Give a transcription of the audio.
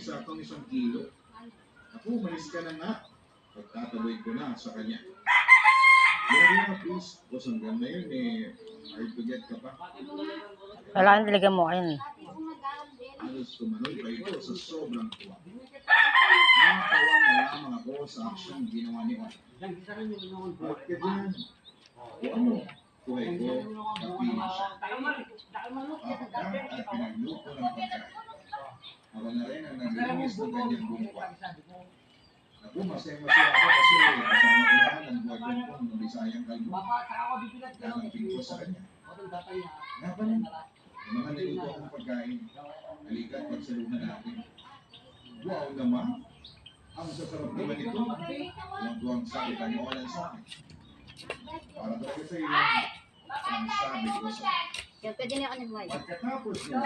eksakto 1 kilo. Ako, umalis ka na nga. Pagtataboy ko na sa kanya. Lori na, please. Boss, hanggang na yun eh. Hard to get ka pa. Kailangan talaga mo ayun. Halos tumanog pa ito sa sobrang tuwa. Nakakawa na lamang ako sa aksyon ginawa ni Juan. Bakit ka dyan? O ano? Kuhay ko, kapilit siya. Papaka at pinagluto ng pagkain. Ako na rin ang naglinis ng kanyang bungkwan. Ako, masaya-masaya ako kasi kasama ko lahat ang boyfriend ko ng Bisayang kalbo. Kakamping ko sa kanya. Nga pa rin, yung mga niluto akong pagkain. Halika at pagsaluhan natin. Wow naman! Ang sasarap naman ito. Walang tuwang sabi, paniwalan sa akin. Para talaga sa iyo, ang sabi ko sa akin. Kaya pwede na ako nagwala. Pagkatapos nila